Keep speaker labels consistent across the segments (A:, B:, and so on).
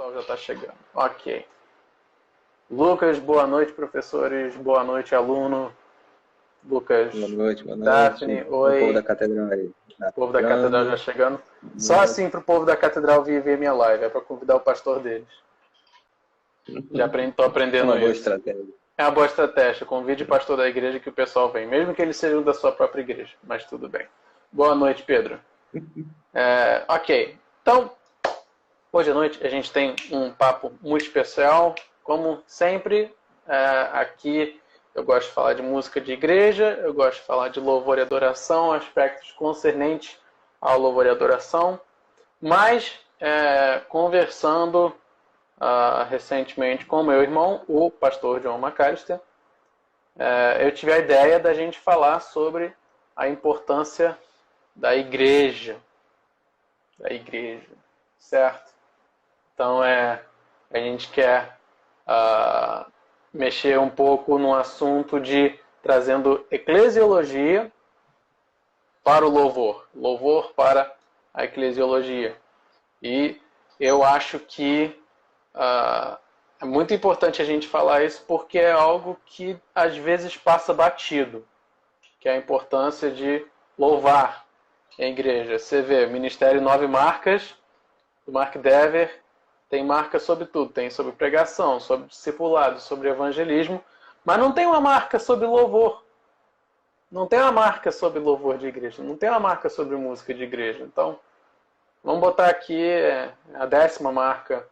A: pessoal já está chegando. Ok. Lucas, boa noite, professores. Boa noite, aluno. Lucas,
B: Boa noite, boa
A: Daphne,
B: noite. O povo da
A: oi.
B: catedral aí.
A: O povo da catedral já chegando. Só
B: Boa
A: assim para o povo da catedral vir ver minha live. É para convidar o pastor deles. Já estou
B: É
A: aprendendo
B: uma boa
A: isso.
B: estratégia.
A: É uma boa estratégia. Convide o pastor da igreja que o pessoal vem. Mesmo que ele seja da sua própria igreja. Mas tudo bem. Boa noite, Pedro. Ok. Então, hoje à noite a gente tem um papo muito especial. Como sempre, aqui eu gosto de falar de música de igreja, eu gosto de falar de louvor e adoração, aspectos concernentes ao louvor e adoração. Mas, conversando recentemente com meu irmão, o pastor John McAllister, eu tive a ideia da gente falar sobre a importância da igreja. Da igreja, certo? Então, a gente quer mexer um pouco no assunto de trazendo eclesiologia para o louvor. Louvor para a eclesiologia. E eu acho que é muito importante a gente falar isso porque é algo que às vezes passa batido, que é a importância de louvar em igreja. Você vê, Ministério Nove Marcas, do Mark Dever, tem marca sobre tudo. Tem sobre pregação, sobre discipulado, sobre evangelismo, mas não tem uma marca sobre louvor. Não tem uma marca sobre louvor de igreja. Não tem uma marca sobre música de igreja. Então, vamos botar aqui a 10ª marca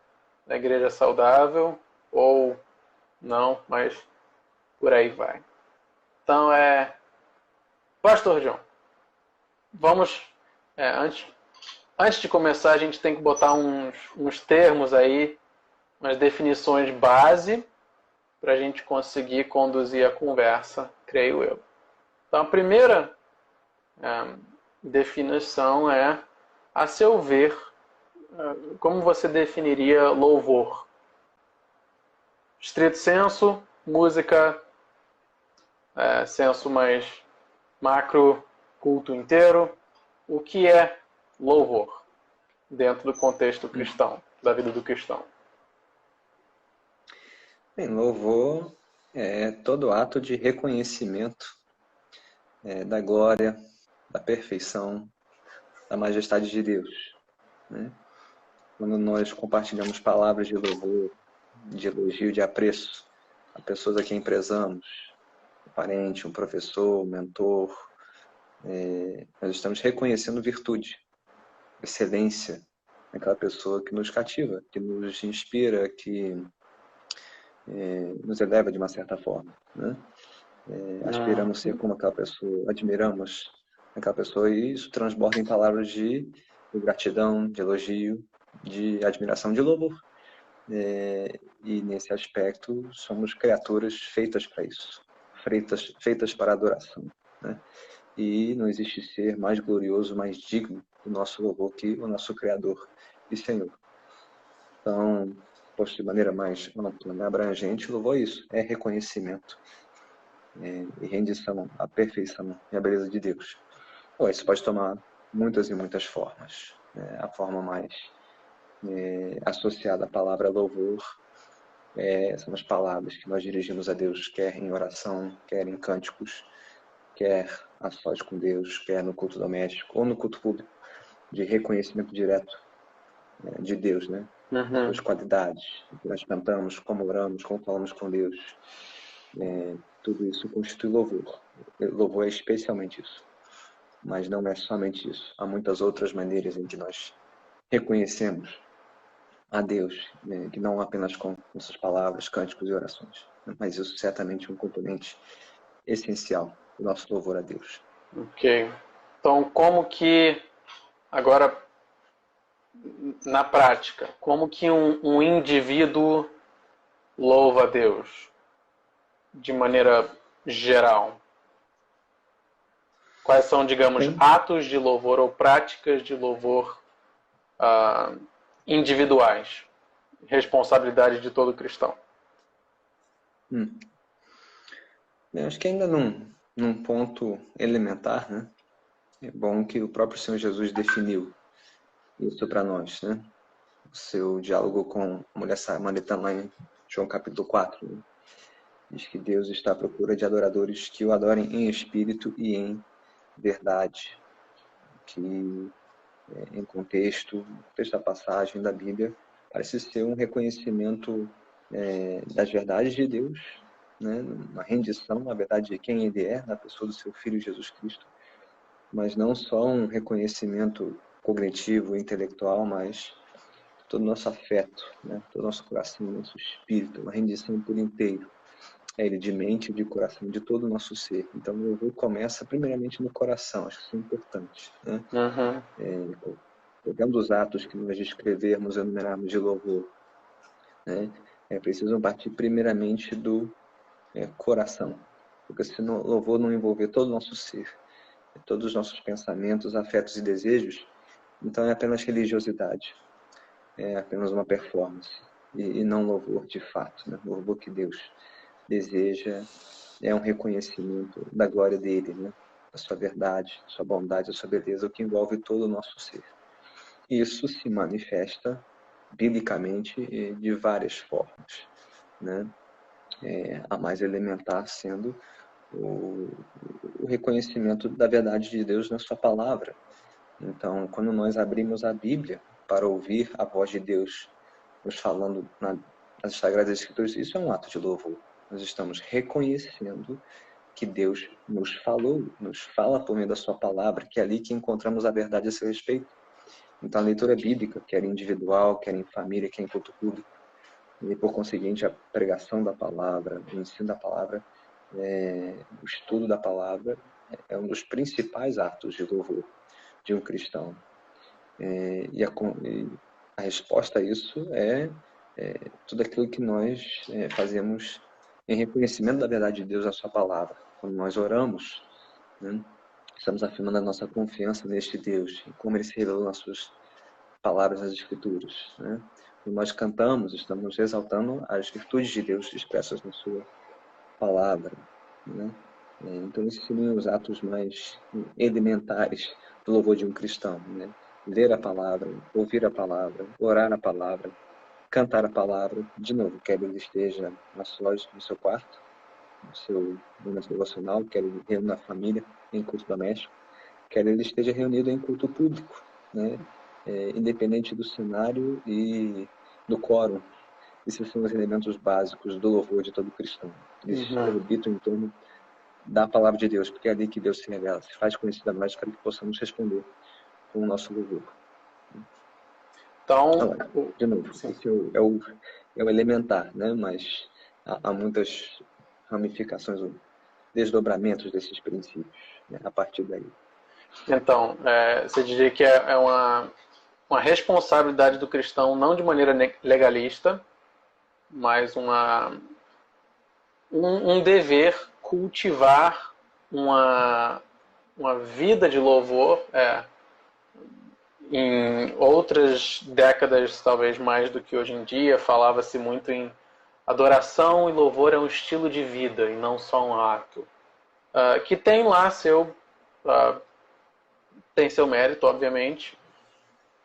A: da igreja saudável, ou não, mas por aí vai. Então, Pastor John, vamos, antes de começar, a gente tem que botar uns termos aí, umas definições base, para a gente conseguir conduzir a conversa, creio eu. Então, a primeira definição é, a seu ver, como você definiria louvor? Estrito senso, música, senso mais macro, culto inteiro. O que é louvor dentro do contexto cristão, da vida do cristão?
B: Bem, louvor é todo ato de reconhecimento da glória, da perfeição, da majestade de Deus, né? Quando nós compartilhamos palavras de louvor, de elogio, de apreço a pessoas a quem prezamos, um parente, um professor, um mentor, nós estamos reconhecendo virtude, excelência naquela pessoa que nos cativa, que nos inspira, que nos eleva de uma certa forma, né? Aspiramos ser como aquela pessoa, admiramos aquela pessoa, e isso transborda em palavras de gratidão, de elogio, de admiração, de louvor. E nesse aspecto somos criaturas feitas para isso, feitas para adoração, né? E não existe ser mais glorioso, mais digno do nosso louvor que o nosso Criador e Senhor. Então, posto de maneira mais ampla, né, abrangente, louvor é isso, é reconhecimento e rendição à perfeição e à beleza de Deus. Isso pode tomar muitas e muitas formas. A forma mais associada à palavra louvor são as palavras que nós dirigimos a Deus, quer em oração, quer em cânticos, quer a sós com Deus, quer no culto doméstico ou no culto público, de reconhecimento direto de Deus, né? As suas qualidades, o que nós cantamos, como oramos, como falamos com Deus. Tudo isso constitui louvor. Louvor é especialmente isso. Mas não é somente isso. Há muitas outras maneiras em que nós reconhecemos a Deus, né? Que não apenas com nossas palavras, cânticos e orações. Mas isso certamente é um componente essencial do nosso louvor a Deus.
A: Ok. Então, como que, agora, na prática, como que um indivíduo louva a Deus de maneira geral? Quais são, digamos, atos de louvor ou práticas de louvor individuais? Responsabilidade de todo cristão.
B: Eu acho que ainda num ponto elementar, né? É bom que o próprio Senhor Jesus definiu isso para nós, né? o seu diálogo com a mulher samaritana lá em João capítulo 4. Né? Diz que Deus está à procura de adoradores que o adorem em espírito e em verdade. Que em contexto da passagem da Bíblia, parece ser um reconhecimento das verdades de Deus, né? Uma rendição, na verdade, de quem Ele é, na pessoa do seu Filho Jesus Cristo, mas não só um reconhecimento cognitivo, intelectual, mas todo o nosso afeto, né? Todo o nosso coração, nosso espírito, uma rendição por inteiro a Ele, de mente, de coração, de todo o nosso ser. Então, o louvor começa primeiramente no coração, acho que isso é importante, né? Pegando os atos que nós descrevermos, enumerarmos de louvor, né? Precisam partir primeiramente do coração, porque se o louvor não envolver todo o nosso ser, todos os nossos pensamentos, afetos e desejos, então é apenas religiosidade, é apenas uma performance, e não louvor de fato, né? O louvor que Deus deseja é um reconhecimento da glória dele, né? Da sua verdade, da sua bondade, da sua beleza, o que envolve todo o nosso ser. Isso se manifesta biblicamente de várias formas, né? A mais elementar sendo o reconhecimento da verdade de Deus na sua palavra. Então, quando nós abrimos a Bíblia para ouvir a voz de Deus nos falando nas Sagradas Escrituras, isso é um ato de louvor. Nós estamos reconhecendo que Deus nos falou, nos fala por meio da sua palavra, que é ali que encontramos a verdade a seu respeito. Então, a leitura bíblica, quer individual, quer em família, quer em culto público, e por conseguinte a pregação da palavra, o ensino da palavra, o estudo da palavra é um dos principais atos de louvor de um cristão. E a resposta a isso é tudo aquilo que nós fazemos em reconhecimento da verdade de Deus, a sua palavra. Quando nós oramos, né, estamos afirmando a nossa confiança neste Deus, em como Ele se revelou nas suas palavras nas Escrituras. Né? Quando nós cantamos, estamos exaltando as virtudes de Deus expressas na sua palavra. Né? Então, esses seriam os atos mais elementares do louvor de um cristão. Né? Ler a palavra, ouvir a palavra, orar a palavra, cantar a palavra. De novo, quer ele esteja na sós, no seu quarto, no seu momento devocional, quer ele reúna na família, em culto doméstico, quer ele esteja reunido em culto público, né? Independente do cenário e do quórum. Esses são os elementos básicos do louvor de todo cristão. Eles orbitam em torno da palavra de Deus, porque é ali que Deus se revela, se faz conhecida a nós para que possamos responder com o nosso louvor.
A: Então,
B: de novo, esse é o elementar, né? Mas há muitas ramificações, desdobramentos desses princípios, né? A partir daí.
A: Então, você diria que é uma responsabilidade do cristão, não de maneira legalista, mas um dever cultivar uma vida de louvor. Em outras décadas, talvez mais do que hoje em dia, falava-se muito em adoração e louvor é um estilo de vida e não só um ato. Que tem lá tem seu mérito, obviamente,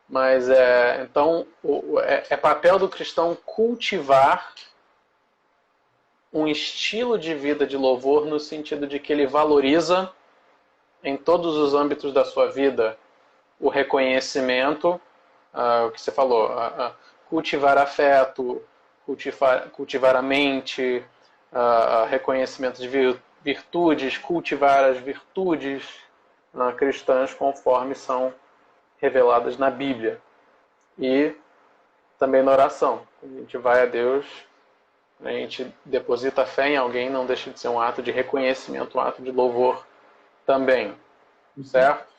A: mas então é papel do cristão cultivar um estilo de vida de louvor no sentido de que ele valoriza em todos os âmbitos da sua vida o reconhecimento, o que você falou, cultivar afeto, cultivar a mente, reconhecimento de virtudes, cultivar as virtudes cristãs conforme são reveladas na Bíblia. E também na oração. Quando a gente vai a Deus, a gente deposita a fé em alguém, não deixa de ser um ato de reconhecimento, um ato de louvor também. Certo?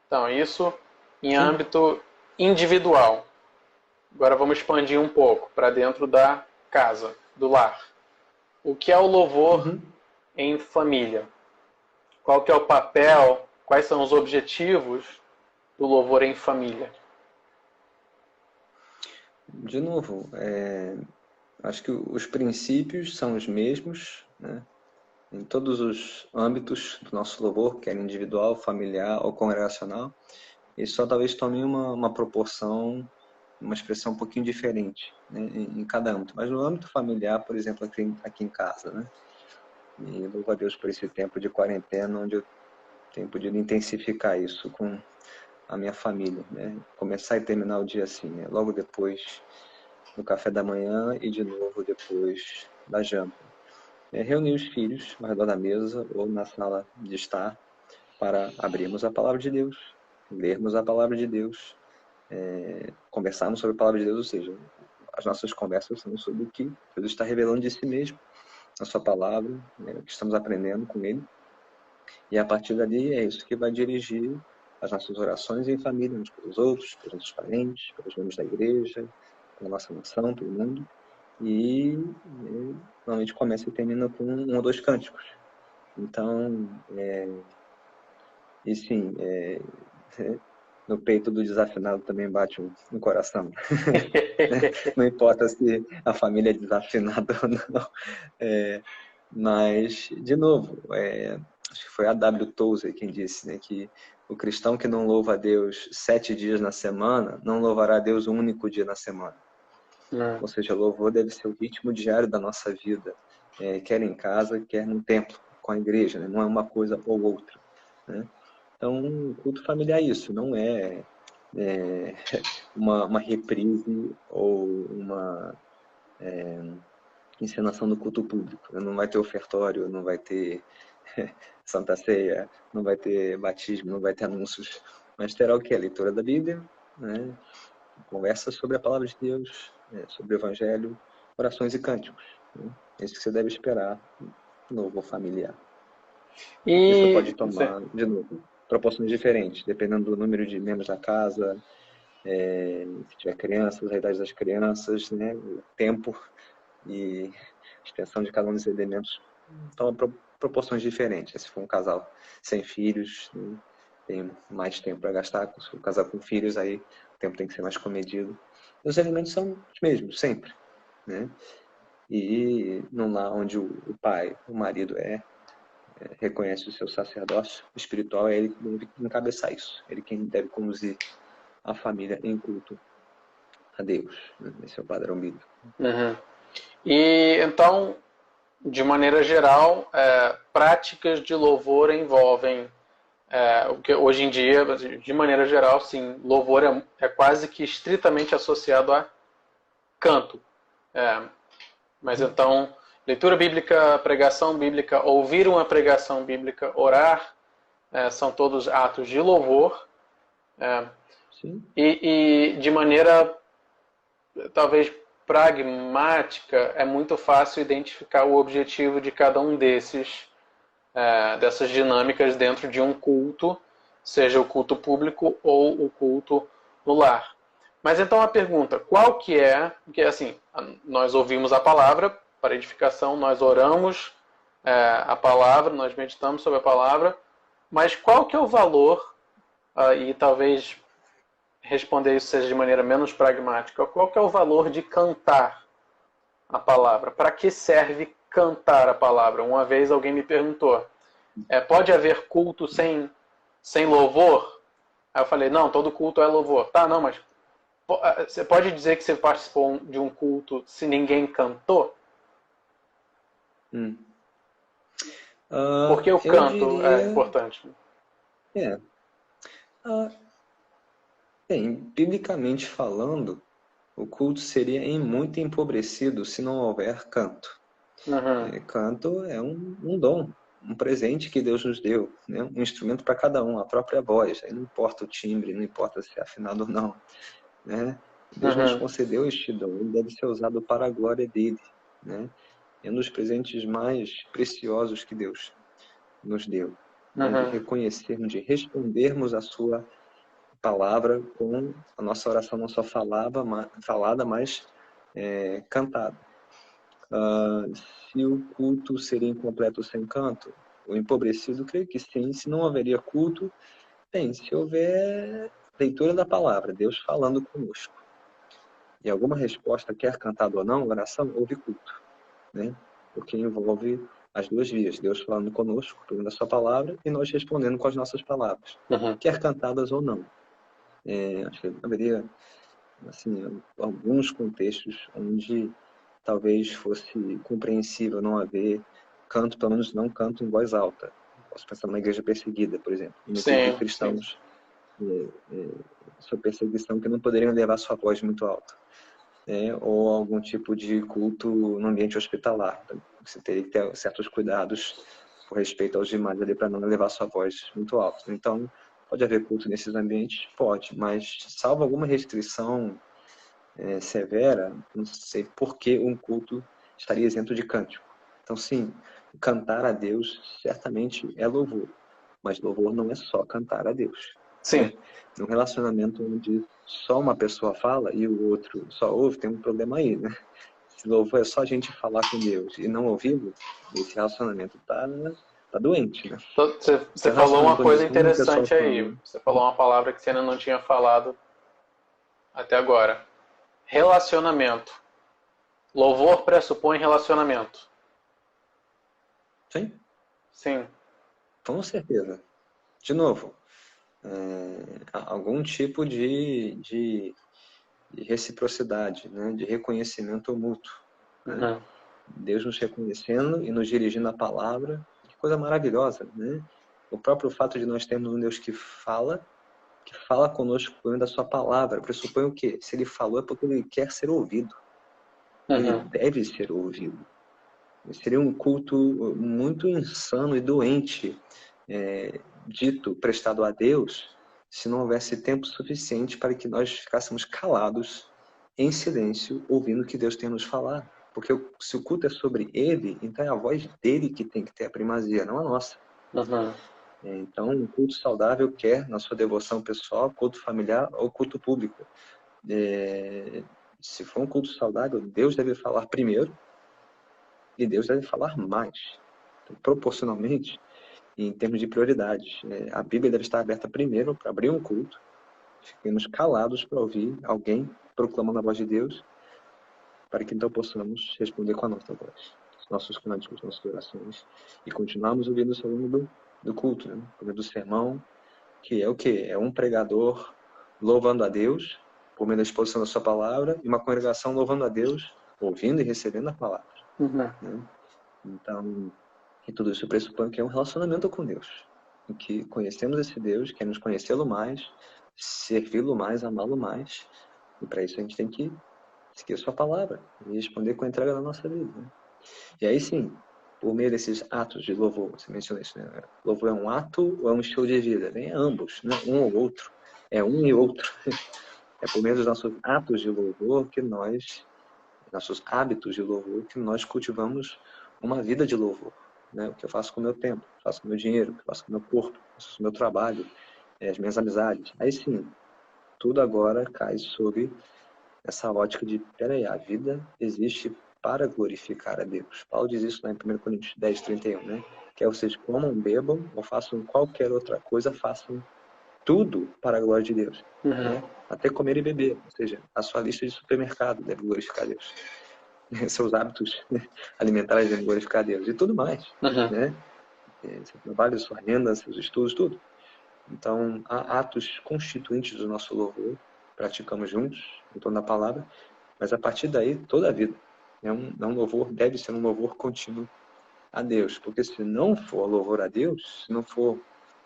A: Então, isso em âmbito individual. Agora vamos expandir um pouco para dentro da casa, do lar. O que é o louvor em família? Qual que é o papel, quais são os objetivos do louvor em família?
B: De novo, acho que os princípios são os mesmos, né? Em todos os âmbitos do nosso louvor, quer individual, familiar ou congregacional, e só talvez tome uma proporção uma expressão um pouquinho diferente, né, em cada âmbito. Mas no âmbito familiar, por exemplo, aqui em casa, né? E louvo a Deus por esse tempo de quarentena, onde eu tenho podido intensificar isso com a minha família, né? Começar e terminar o dia assim, né? Logo depois do café da manhã e de novo depois da janta. Reunir os filhos ao redor da mesa ou na sala de estar para abrirmos a palavra de Deus, lermos a palavra de Deus, conversarmos sobre a palavra de Deus, ou seja, as nossas conversas são sobre o que Deus está revelando de si mesmo, a sua palavra, né, o que estamos aprendendo com Ele. E a partir dali é isso que vai dirigir as nossas orações em família, uns pelos outros, pelos nossos parentes, pelos membros da igreja, pela nossa nação, pelo mundo. E normalmente começa e termina com um ou dois cânticos. Então, e sim, no peito do desafinado também bate um coração. Não importa se a família é desafinada ou não. Mas, de novo, acho que foi a W. Tozer quem disse, né, que o cristão que não louva a Deus 7 dias na semana, não louvará a Deus um único dia na semana. Ou seja, louvor deve ser o ritmo diário da nossa vida, quer em casa, quer no templo, com a igreja, né? Não é uma coisa ou outra, né? Então, o culto familiar é isso, não é, uma reprise ou uma encenação do culto público. Não vai ter ofertório, não vai ter Santa Ceia, não vai ter batismo, não vai ter anúncios, mas terá o que? A leitura da Bíblia, né? Conversa sobre a palavra de Deus, sobre o Evangelho, orações e cânticos. Né? É isso que você deve esperar no novo familiar. Isso pode tomar, de novo, proporções diferentes, dependendo do número de membros da casa, se tiver crianças, a idade das crianças, né? O tempo e a extensão de cada um dos elementos toma proporções diferentes. Se for um casal sem filhos, né? Tem mais tempo para gastar. Se for um casal com filhos, aí o tempo tem que ser mais comedido. E os elementos são os mesmos, sempre. Né? E num lar onde o pai, o marido reconhece o seu sacerdócio espiritual, é ele que deve encabeçar isso. Ele quem deve conduzir a família em culto a Deus. Né? Esse é o padrão bíblico.
A: Uhum. E então, de maneira geral, práticas de louvor envolvem o que hoje em dia, de maneira geral, sim, louvor é quase que estritamente associado a canto. Mas então, leitura bíblica, pregação bíblica, ouvir uma pregação bíblica, orar, são todos atos de louvor.
B: Sim.
A: E de maneira talvez pragmática, é muito fácil identificar o objetivo de cada um dessas dinâmicas dentro de um culto, seja o culto público ou o culto no lar. Mas então a pergunta, qual que é, porque assim, nós ouvimos a palavra para edificação, nós oramos a palavra, nós meditamos sobre a palavra, mas qual que é o valor, e talvez responder isso seja de maneira menos pragmática, qual que é o valor de cantar a palavra? Para que serve cantar a palavra? Uma vez alguém me perguntou, pode haver culto sem louvor? Aí eu falei, não, todo culto é louvor. Tá, não, mas você pode dizer que você participou de um culto se ninguém cantou? Porque o canto é importante.
B: Biblicamente falando, o culto seria muito empobrecido se não houver canto. Canto é um dom, um presente que Deus nos deu, né? Um instrumento para cada um, a própria voz. Aí não importa o timbre, não importa se é afinado ou não. Né? Deus nos concedeu este dom, ele deve ser usado para a glória dele. Né? É um dos presentes mais preciosos que Deus nos deu. De reconhecermos, de respondermos a sua palavra com a nossa oração não só falada, mas cantada. Se o culto seria incompleto sem canto, ou empobrecido, creio que sim. Se não haveria culto, se houver leitura da palavra, Deus falando conosco, e alguma resposta, quer cantada ou não, oração, houve culto. Né? Porque envolve as duas vias, Deus falando conosco, pegando a sua palavra, e nós respondendo com as nossas palavras, quer cantadas ou não. Acho que haveria assim, alguns contextos onde talvez fosse compreensível não haver canto, pelo menos não canto em voz alta. Posso pensar numa igreja perseguida, por exemplo, no grupo de
A: Sim, sim.
B: cristãos sob perseguição que não poderiam levar sua voz muito alta, né? Ou algum tipo de culto no ambiente hospitalar. Então, você teria que ter certos cuidados com respeito aos demais ali para não levar sua voz muito alta. Então, pode haver culto nesses ambientes? Pode, mas salvo alguma restrição severa, não sei por que um culto estaria isento de cântico. Então, sim, cantar a Deus certamente é louvor, mas louvor não é só cantar a Deus.
A: Sim.
B: Né? Num relacionamento onde só uma pessoa fala e o outro só ouve, tem um problema aí, né? Se louvor é só a gente falar com Deus e não ouvi-lo, esse relacionamento tá doente, né? Se
A: Você
B: é um
A: falou uma
B: relacionamento onde
A: coisa
B: só uma pessoa
A: interessante aí.
B: fala,
A: Você falou uma palavra que você ainda não tinha falado até agora. Relacionamento. Louvor pressupõe relacionamento.
B: sim,
A: Sim.
B: com certeza. De novo, algum tipo de reciprocidade, né? De reconhecimento mútuo. Né?
A: Uhum.
B: Deus nos reconhecendo e nos dirigindo a palavra, que coisa maravilhosa, né? O próprio fato de nós termos um Deus que fala conosco por meio da sua palavra, pressupõe o quê? Se ele falou é porque ele quer ser ouvido. Ele
A: Uhum.
B: deve ser ouvido. Seria um culto muito insano e doente, dito, prestado a Deus, se não houvesse tempo suficiente para que nós ficássemos calados, em silêncio, ouvindo o que Deus tem a nos falar. Porque se o culto é sobre Ele, então é a voz dele que tem que ter a primazia, não a nossa.
A: Uhum.
B: Então, um culto saudável quer, na sua devoção pessoal, culto familiar ou culto público. Se for um culto saudável, Deus deve falar primeiro e Deus deve falar mais. Então, proporcionalmente, em termos de prioridades. A Bíblia deve estar aberta primeiro para abrir um culto, fiquemos calados para ouvir alguém proclamando a voz de Deus, para que então possamos responder com a nossa voz, os nossos cânticos, nossas orações, e continuarmos ouvindo isso ao longo do culto, né? Por meio do sermão, que é o quê? É um pregador louvando a Deus, por meio da exposição da sua palavra, e uma congregação louvando a Deus, ouvindo e recebendo a palavra.
A: Uhum.
B: Né? Então, e tudo isso pressupõe que é um relacionamento com Deus, em que conhecemos esse Deus, queremos conhecê-lo mais, servi-lo mais, amá-lo mais, e para isso a gente tem que seguir a sua palavra e responder com a entrega da nossa vida. Né? E aí sim, por meio desses atos de louvor, você mencionou isso, né? Louvor é um ato ou é um estilo de vida? É ambos, né? Um ou outro. É um e outro. É por meio dos nossos atos de louvor que nossos hábitos de louvor, que nós cultivamos uma vida de louvor. Né? O que eu faço com o meu tempo, faço com o meu dinheiro, o que eu faço com o meu corpo, faço com o meu trabalho, as minhas amizades. Aí sim, tudo agora cai sobre essa ótica de, peraí, a vida existe para glorificar a Deus. Paulo diz isso lá em 1 Coríntios 10, 31, né? Que é vocês comam, bebam ou façam qualquer outra coisa, façam tudo para a glória de Deus.
A: Uhum.
B: Né? Até comer e beber, ou seja, a sua lista de supermercado deve glorificar a Deus. Seus hábitos alimentares devem glorificar a Deus e tudo mais,
A: Uhum.
B: né? Seu trabalho, sua renda, seus estudos, tudo. Então, há atos constituintes do nosso louvor, praticamos juntos, em torno da palavra, mas a partir daí, toda a vida é um louvor, deve ser um louvor contínuo a Deus, porque se não for louvor a Deus, se não for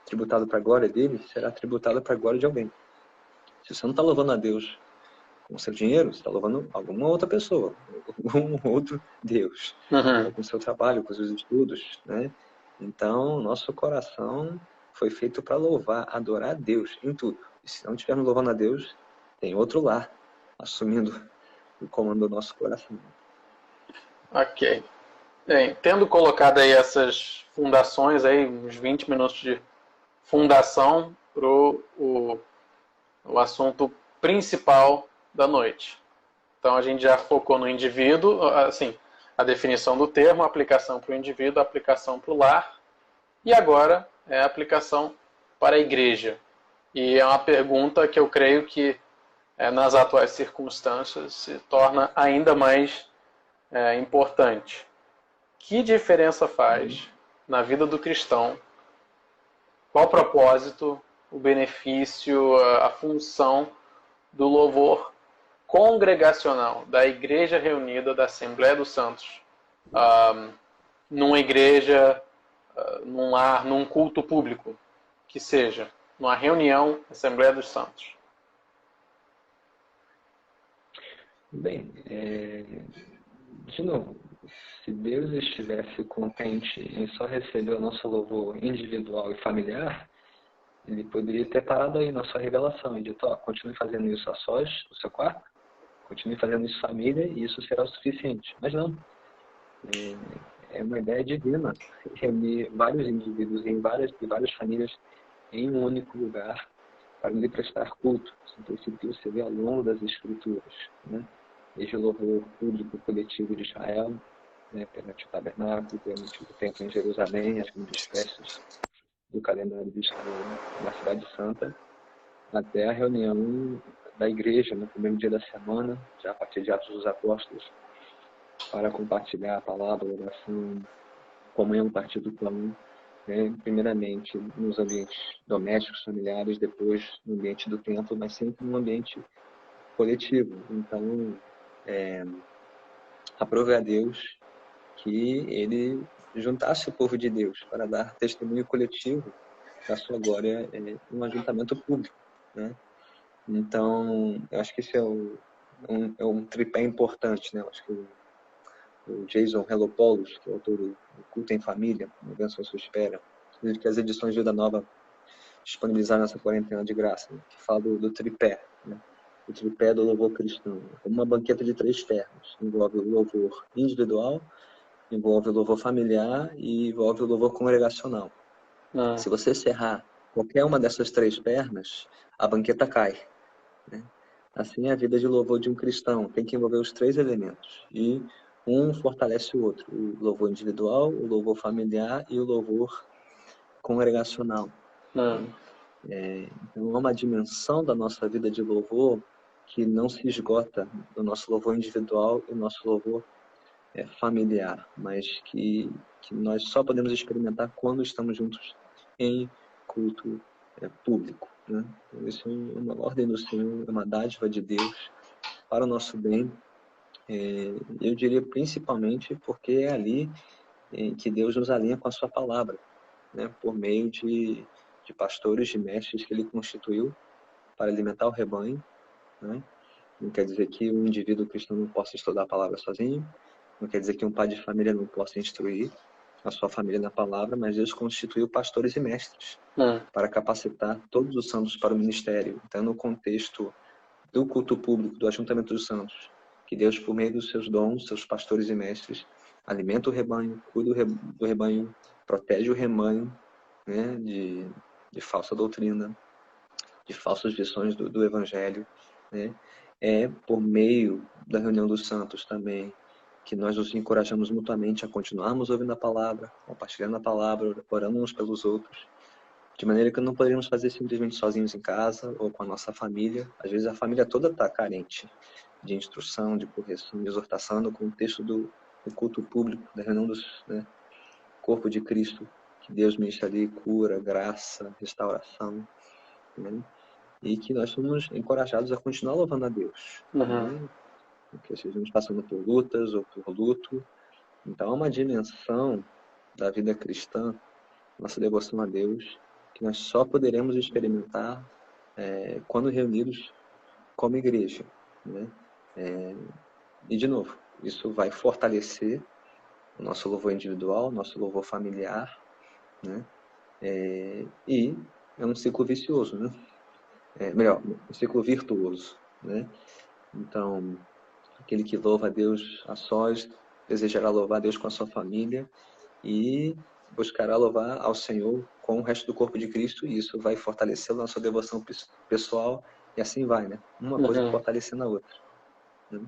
B: tributado para a glória dele, será tributado para a glória de alguém. Se você não está louvando a Deus com o seu dinheiro, você está louvando alguma outra pessoa, algum outro Deus,
A: Uhum.
B: ou com o seu trabalho, com os seus estudos, né? Então, nosso coração foi feito para louvar, adorar a Deus em tudo. E se não estivermos louvando a Deus, tem outro lá assumindo o comando do nosso coração.
A: Ok. Bem, tendo colocado aí essas fundações, aí, uns 20 minutos de fundação para o assunto principal da noite. Então a gente já focou no indivíduo, assim, a definição do termo, a aplicação para o indivíduo, a aplicação para o lar, e agora é a aplicação para a igreja. E é uma pergunta que eu creio que nas atuais circunstâncias se torna ainda mais importante. Que diferença faz na vida do cristão? Qual o propósito, o benefício, a função do louvor congregacional da igreja reunida, da Assembleia dos Santos, numa igreja, num lar, num culto público, que seja, numa reunião, Assembleia dos Santos?
B: Bem, de novo, se Deus estivesse contente em só receber o nosso louvor individual e familiar, Ele poderia ter parado aí na sua revelação e dito, continue fazendo isso a sós, no seu quarto, continue fazendo isso família e isso será o suficiente. Mas não. É uma ideia divina reunir vários indivíduos de várias famílias em um único lugar para lhe prestar culto. Esse princípio você vê ao longo das Escrituras, né? Desde o louvor público coletivo de Israel, né, perante o tabernáculo, perante o templo em Jerusalém, as grandes festas do calendário de Israel na Cidade Santa, até a reunião da igreja no primeiro dia da semana, já a partir de Atos dos Apóstolos, para compartilhar a palavra, a oração, comunhão, partir do pão, né? Primeiramente nos ambientes domésticos, familiares, depois no ambiente do templo, mas sempre num ambiente coletivo. Então, aprove a Deus que Ele juntasse o povo de Deus para dar testemunho coletivo da sua glória em um ajuntamento público, né? Então, eu acho que esse é um tripé importante, né? Eu acho que o Jason Helopoulos, que é o autor do Culto em Família, Uma Bênção à Sua Espera, que as edições Vida Nova disponibilizaram nessa quarentena de graça, né? Que fala do tripé, né? O tripé do louvor cristão. Como uma banqueta de 3 pernas. Envolve o louvor individual, envolve o louvor familiar e envolve o louvor congregacional. Se você cerrar qualquer uma dessas 3 pernas, a banqueta cai, né? Assim é a vida de louvor de um cristão. Tem que envolver os 3 elementos. E um fortalece o outro. O louvor individual, o louvor familiar e o louvor congregacional. Então, há uma dimensão da nossa vida de louvor que não se esgota no nosso louvor individual e no nosso louvor familiar, mas que nós só podemos experimentar quando estamos juntos em culto público, né? Então, isso é uma ordem do Senhor, é uma dádiva de Deus para o nosso bem. Eu diria principalmente porque é ali que Deus nos alinha com a sua palavra, né? Por meio de pastores, de mestres que Ele constituiu para alimentar o rebanho, né? Não quer dizer que um indivíduo cristão não possa estudar a palavra sozinho, não quer dizer que um pai de família não possa instruir a sua família na palavra, mas Deus constituiu pastores e mestres para capacitar todos os santos para o ministério. Então, no contexto do culto público, do ajuntamento dos santos, que Deus, por meio dos seus dons, seus pastores e mestres, alimenta o rebanho, cuida do rebanho, protege o rebanho, né, de falsa doutrina, de falsas visões do Evangelho, né? É por meio da reunião dos santos também que nós nos encorajamos mutuamente a continuarmos ouvindo a palavra, compartilhando a palavra, orando uns pelos outros, de maneira que não poderíamos fazer simplesmente sozinhos em casa ou com a nossa família. Às vezes a família toda está carente de instrução, de correção, de exortação no contexto do culto público, da reunião do corpo de Cristo, que Deus ministra ali cura, graça, restauração, né? E que nós somos encorajados a continuar louvando a Deus, né? Porque estejamos passando por lutas ou por luto. Então, há uma dimensão da vida cristã, nossa devoção a Deus, que nós só poderemos experimentar quando reunidos como igreja, né? E, de novo, isso vai fortalecer o nosso louvor individual, nosso louvor familiar, né? E é um ciclo vicioso, né? Melhor, um ciclo virtuoso, né? Então, aquele que louva a Deus a sós, desejará louvar a Deus com a sua família e buscará louvar ao Senhor com o resto do corpo de Cristo, e isso vai fortalecer a nossa devoção pessoal, e assim vai, né? Uma coisa fortalecendo a outra, né?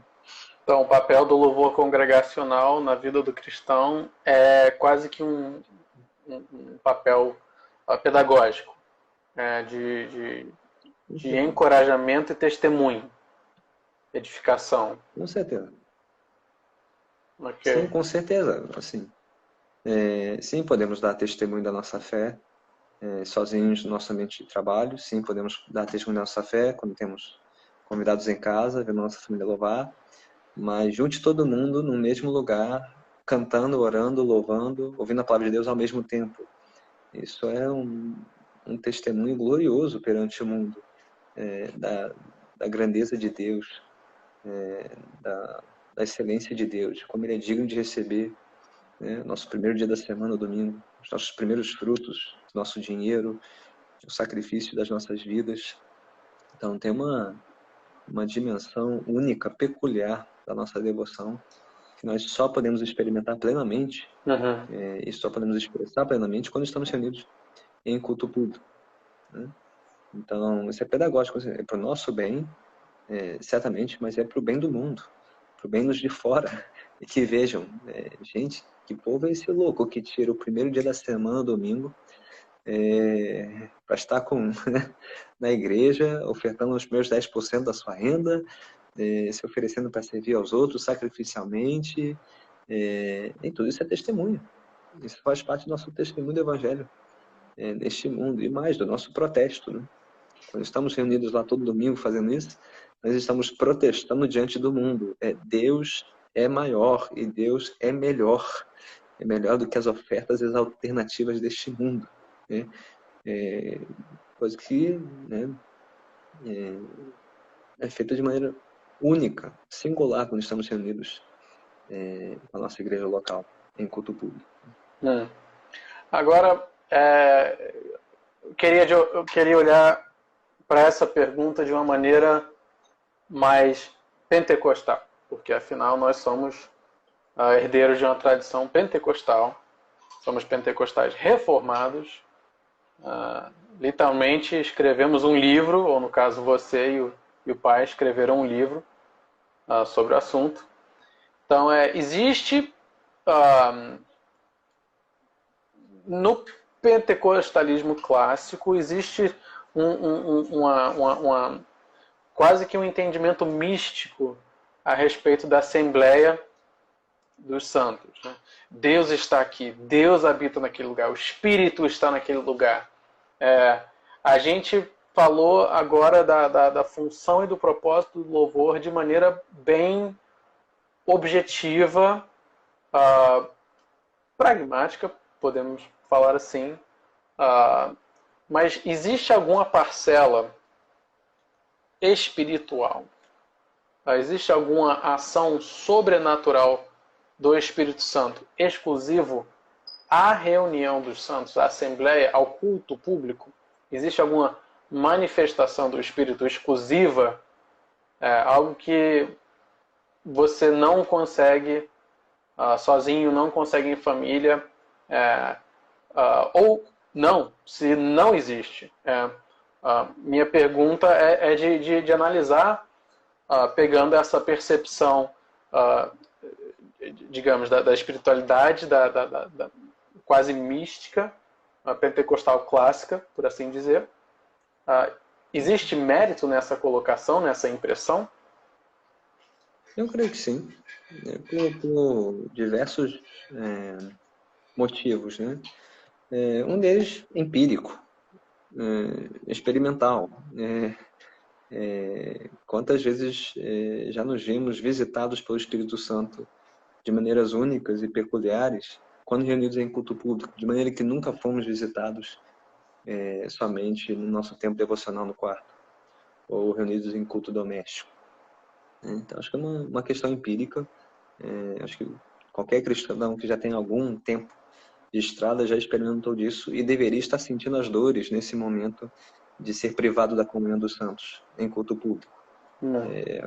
A: Então, o papel do louvor congregacional na vida do cristão é quase que um papel pedagógico, de encorajamento e testemunho, edificação.
B: Com certeza.
A: Okay.
B: Sim, com certeza. Assim, sim, podemos dar testemunho da nossa fé sozinhos no nosso ambiente de trabalho. Sim, podemos dar testemunho da nossa fé quando temos convidados em casa, vendo a nossa família louvar, mas junte todo mundo no mesmo lugar, cantando, orando, louvando, ouvindo a palavra de Deus ao mesmo tempo. Isso é um testemunho glorioso perante o mundo, da grandeza de Deus, da excelência de Deus, como Ele é digno de receber, né, nosso primeiro dia da semana, o domingo, os nossos primeiros frutos, nosso dinheiro, o sacrifício das nossas vidas. Então tem uma dimensão única, peculiar da nossa devoção, que nós só podemos experimentar plenamente, e só podemos expressar plenamente quando estamos reunidos em culto público, né? Então, isso é pedagógico, é para o nosso bem, certamente, mas é para o bem do mundo, para o bem dos de fora, e que vejam, gente, que povo é esse louco que tira o primeiro dia da semana, domingo, para estar na igreja, ofertando os primeiros 10% da sua renda, se oferecendo para servir aos outros sacrificialmente, nem tudo isso é testemunho. Isso faz parte do nosso testemunho do Evangelho neste mundo, e mais, do nosso protesto, né? Quando estamos reunidos lá todo domingo fazendo isso, nós estamos protestando diante do mundo. Deus é maior e Deus é melhor. É melhor do que as ofertas e as alternativas deste mundo, né? Coisa que, né, é feita de maneira única, singular, quando estamos reunidos com a nossa igreja local, em culto público.
A: Agora, eu queria olhar para essa pergunta de uma maneira mais pentecostal, porque afinal nós somos herdeiros de uma tradição pentecostal, somos pentecostais reformados, literalmente escrevemos um livro, ou no caso você e o pai escreveram um livro sobre o assunto. Então, existe no pentecostalismo clássico, existe quase que um entendimento místico a respeito da Assembleia dos Santos, né? Deus está aqui, Deus habita naquele lugar, o Espírito está naquele lugar. A gente falou agora da função e do propósito do louvor de maneira bem objetiva, pragmática, podemos falar assim, mas existe alguma parcela espiritual? Existe alguma ação sobrenatural do Espírito Santo exclusivo à reunião dos santos, à assembleia, ao culto público? Existe alguma manifestação do Espírito exclusiva? Algo que você não consegue sozinho, não consegue em família, ou não, se não existe. Minha pergunta é de analisar, pegando essa percepção, digamos, da espiritualidade, da quase mística, pentecostal clássica, por assim dizer. Existe mérito nessa colocação, nessa impressão?
B: Eu creio que sim, por diversos motivos, né? Um deles empírico, experimental. Quantas vezes já nos vimos visitados pelo Espírito Santo de maneiras únicas e peculiares quando reunidos em culto público, de maneira que nunca fomos visitados somente no nosso tempo devocional no quarto, ou reunidos em culto doméstico. Então, acho que é uma questão empírica. Acho que qualquer cristão que já tem algum tempo de estrada já experimentou disso e deveria estar sentindo as dores nesse momento de ser privado da comunhão dos santos em culto público.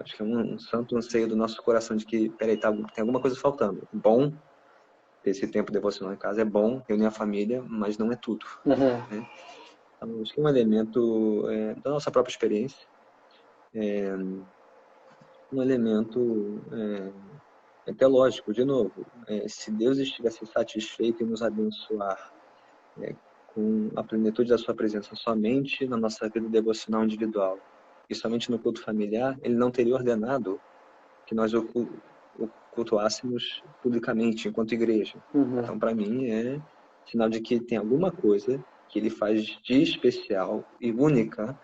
B: Acho que é um santo anseio do nosso coração de que, peraí, tem alguma coisa faltando. Bom ter esse tempo devocional em casa, é bom reunir a família, mas não é tudo. Né? Então, acho que é um elemento da nossa própria experiência, um elemento teológico, de novo. Se Deus estivesse satisfeito em nos abençoar com a plenitude da sua presença somente na nossa vida devocional individual e somente no culto familiar, Ele não teria ordenado que nós o cultuássemos publicamente, enquanto igreja. Então, para mim, é sinal de que tem alguma coisa que Ele faz de especial e única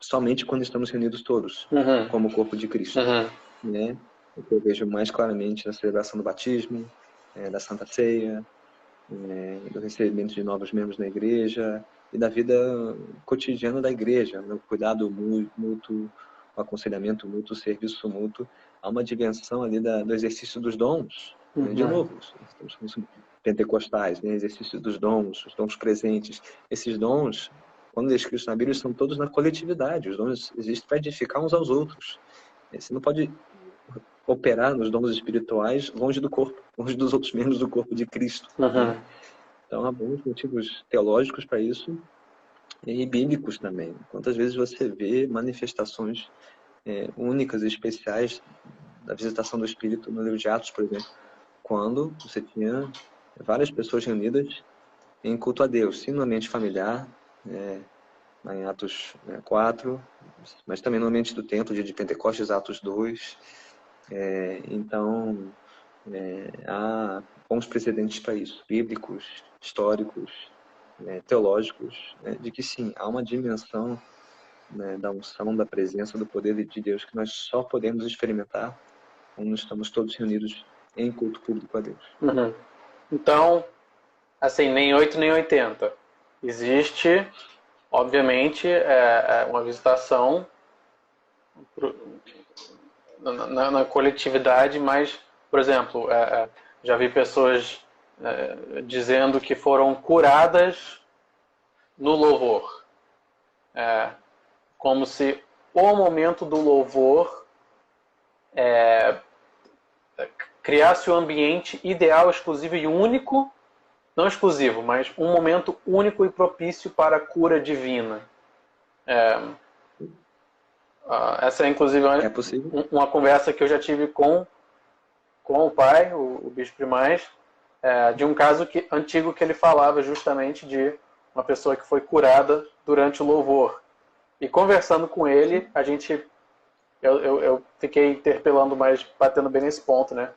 B: somente quando estamos reunidos todos, como o corpo de Cristo. Né? O que eu vejo mais claramente na celebração do batismo, da Santa Ceia, do recebimento de novos membros na igreja e da vida cotidiana da igreja, né? O cuidado mútuo, o aconselhamento mútuo, o serviço mútuo. Há uma dimensão ali do exercício dos dons. Né? De novo, estamos falando pentecostais, né? Exercício dos dons, os dons presentes. Esses dons, quando descritos na Bíblia, são todos na coletividade. Os dons existem para edificar uns aos outros. Você não pode operar nos dons espirituais longe do corpo, longe dos outros membros do corpo de Cristo. Né? Então, há bons motivos teológicos para isso e bíblicos também. Quantas vezes você vê manifestações únicas e especiais da visitação do Espírito no livro de Atos, por exemplo, quando você tinha várias pessoas reunidas em culto a Deus, sim no ambiente familiar, em Atos 4, mas também no ambiente do templo, dia de Pentecostes, Atos 2. Então, há bons precedentes para isso, bíblicos, históricos, teológicos, de que sim, há uma dimensão da unção, da presença, do poder de Deus que nós só podemos experimentar quando estamos todos reunidos em culto público a Deus.
A: Então, assim, nem 8 nem 80. Existe, obviamente, uma visitação na coletividade, mas, por exemplo, já vi pessoas dizendo que foram curadas no louvor. Como se o momento do louvor criasse o ambiente ideal, exclusivo e único, não exclusivo, mas um momento único e propício para a cura divina. Essa é, inclusive, uma conversa que eu já tive com o pai, o bispo Primaz, de um caso antigo que ele falava justamente de uma pessoa que foi curada durante o louvor. E conversando com ele, eu fiquei interpelando, mas batendo bem nesse ponto, né?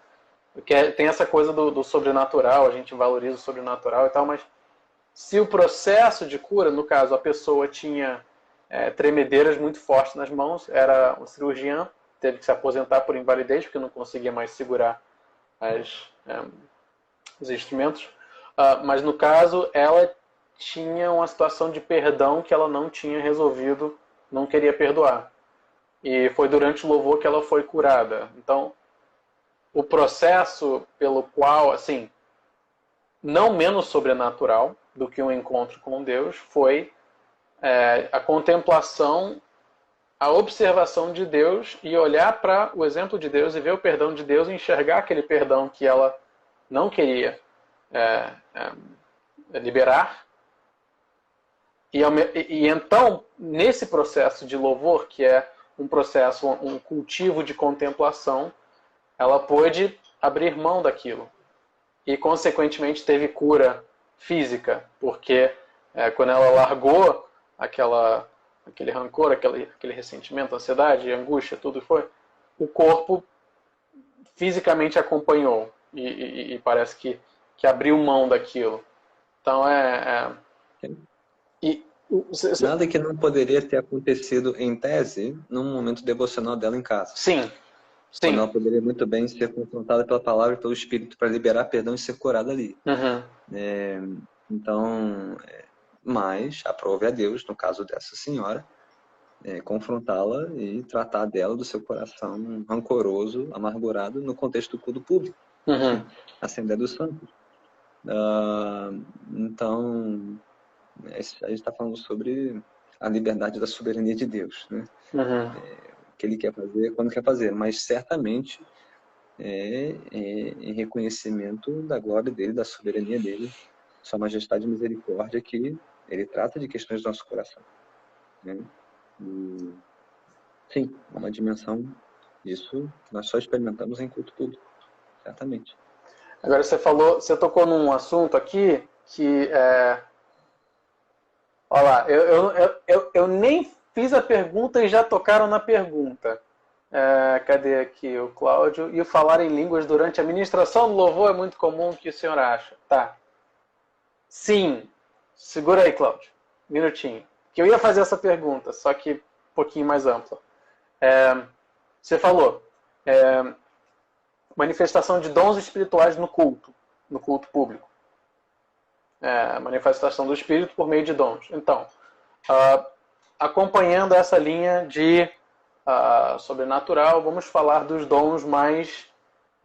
A: Porque tem essa coisa do sobrenatural, a gente valoriza o sobrenatural e tal, mas se o processo de cura, no caso, a pessoa tinha tremedeiras muito fortes nas mãos, era um cirurgião, teve que se aposentar por invalidez, porque não conseguia mais segurar os instrumentos, mas no caso, ela tinha uma situação de perdão que ela não tinha resolvido, não queria perdoar. E foi durante o louvor que ela foi curada. Então, o processo pelo qual, assim, não menos sobrenatural do que um encontro com Deus, foi a contemplação, a observação de Deus e olhar para o exemplo de Deus e ver o perdão de Deus e enxergar aquele perdão que ela não queria liberar. E então, nesse processo de louvor, que é um processo, um cultivo de contemplação, ela pôde abrir mão daquilo. E, consequentemente, teve cura física, porque quando ela largou aquele rancor, aquele ressentimento, ansiedade, angústia, tudo foi, o corpo fisicamente acompanhou e parece que abriu mão daquilo. Então,
B: nada que não poderia ter acontecido em tese num momento devocional dela em casa.
A: Sim.
B: Quando ela poderia muito bem ser confrontada pela palavra e pelo Espírito para liberar perdão e ser curada ali. Então, mas aprove a Deus, no caso dessa senhora, confrontá-la e tratar dela do seu coração rancoroso, amargurado, no contexto do culto público. Assembleia dos Santos. Então, a gente está falando sobre a liberdade da soberania de Deus, né? O que ele quer fazer, quando quer fazer, mas certamente em reconhecimento da glória dele, da soberania dele, sua majestade e misericórdia, que ele trata de questões do nosso coração, né? E, sim, é uma dimensão disso que nós só experimentamos em culto público, certamente.
A: Agora você tocou num assunto aqui que olha lá, eu nem fiz a pergunta e já tocaram na pergunta. Cadê aqui o Cláudio? E o falar em línguas durante a ministração do louvor é muito comum, o que o senhor acha? Tá. Sim. Segura aí, Cláudio. Minutinho. Que eu ia fazer essa pergunta, só que pouquinho mais ampla. Você falou, manifestação de dons espirituais no culto público. Manifestação do Espírito por meio de dons. Então, acompanhando essa linha de sobrenatural, vamos falar dos dons mais...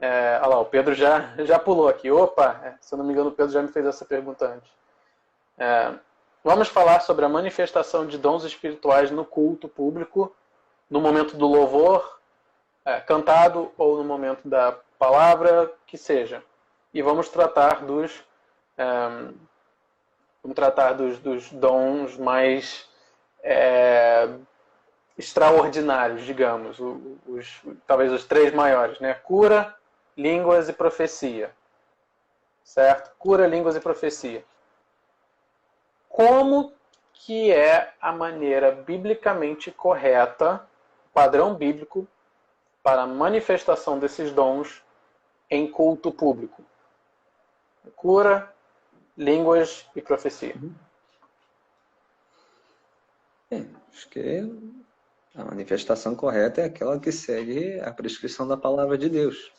A: olha lá, o Pedro já pulou aqui. Opa, se eu não me engano, o Pedro já me fez essa pergunta antes. Vamos falar sobre a manifestação de dons espirituais no culto público, no momento do louvor, cantado, ou no momento da palavra, que seja. E vamos tratar dos dons mais extraordinários, digamos, talvez os 3 maiores, né? Cura, línguas e profecia. Certo? Cura, línguas e profecia. Como que é a maneira biblicamente correta, padrão bíblico, para a manifestação desses dons em culto público? Cura, línguas e profecia.
B: Acho que a manifestação correta é aquela que segue a prescrição da palavra de Deus.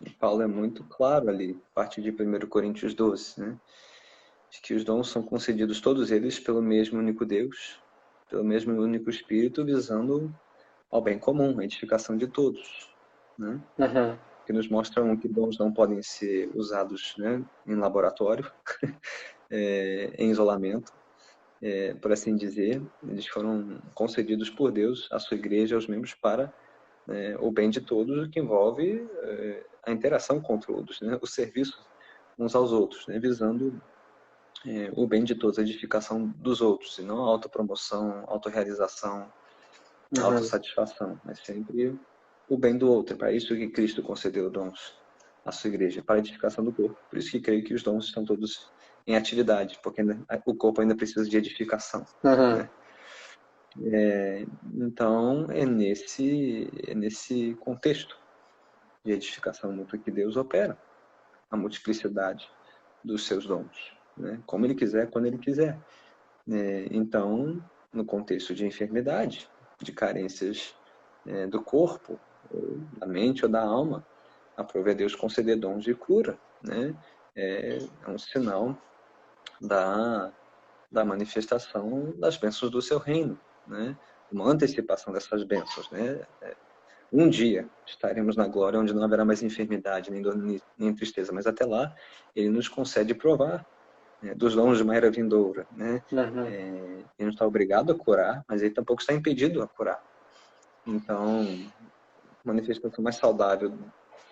B: E Paulo é muito claro ali, a partir de 1 Coríntios 12, né? De que os dons são concedidos todos eles pelo mesmo único Deus, pelo mesmo único Espírito, visando ao bem comum, a edificação de todos, né?
A: Uhum.
B: Que nos mostram que dons não podem ser usados, né, em laboratório, em isolamento, por assim dizer. Eles foram concedidos por Deus à sua igreja, aos membros, para o bem de todos, o que envolve a interação com todos, né, o serviço uns aos outros, né, visando o bem de todos, a edificação dos outros, e não a autopromoção, autorrealização, autossatisfação, mas sempre o bem do outro. É para isso que Cristo concedeu dons à sua igreja, para a edificação do corpo. Por isso que creio que os dons estão todos em atividade, porque o corpo ainda precisa de edificação. Né? Então, é nesse contexto de edificação mútua que Deus opera a multiplicidade dos seus dons, né? Como Ele quiser, quando Ele quiser. Então, no contexto de enfermidade, de carências do corpo, ou da mente ou da alma, aprove a Deus conceder dons de cura, né? É um sinal da manifestação das bênçãos do seu reino, né? Uma antecipação dessas bênçãos, né? Um dia estaremos na glória onde não haverá mais enfermidade, nem dor, nem tristeza, mas até lá Ele nos concede provar dos dons de uma era vindoura, né? Ele não está obrigado a curar, mas Ele tampouco está impedido a curar. Então, a manifestação mais saudável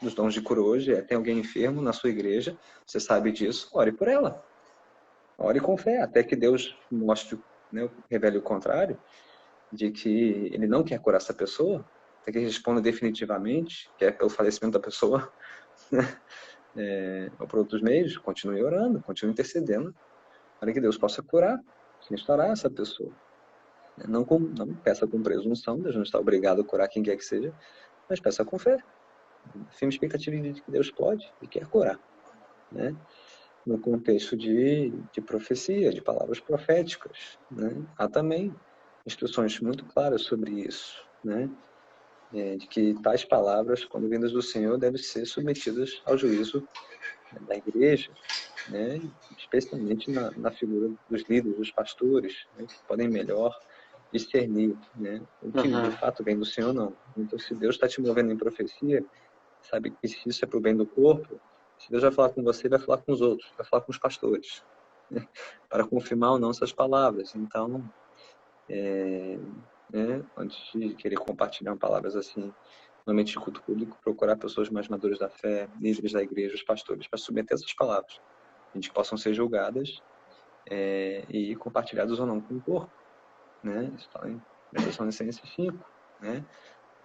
B: dos dons de cura hoje tem alguém enfermo na sua igreja, você sabe disso, ore por ela. Ore com fé, até que Deus mostre, né, revele o contrário, de que Ele não quer curar essa pessoa, até que Ele responda definitivamente, que é pelo falecimento da pessoa, ou por outros meios. Continue orando, continue intercedendo, para que Deus possa curar, restaurar essa pessoa. Não peça com presunção, Deus não está obrigado a curar quem quer que seja, mas peça com fé. Firme expectativa de que Deus pode e quer curar, né? No contexto de profecia, de palavras proféticas, né? Há também instruções muito claras sobre isso, né? De que tais palavras, quando vindas do Senhor, devem ser submetidas ao juízo da igreja, né? Especialmente na figura dos líderes, dos pastores, né? Que podem melhor discernir, né? O que de fato vem do Senhor, não. Então, se Deus está te movendo em profecia, sabe que se isso é para o bem do corpo, se Deus vai falar com você, vai falar com os outros, vai falar com os pastores, né? Para confirmar ou não essas palavras. Então, antes de querer compartilhar palavras assim, no ambiente de culto público, procurar pessoas mais maduras da fé, líderes da igreja, os pastores, para submeter essas palavras, a gente possam ser julgadas e compartilhadas ou não com o corpo, né? Isso está em Tessalonicenses 5, né?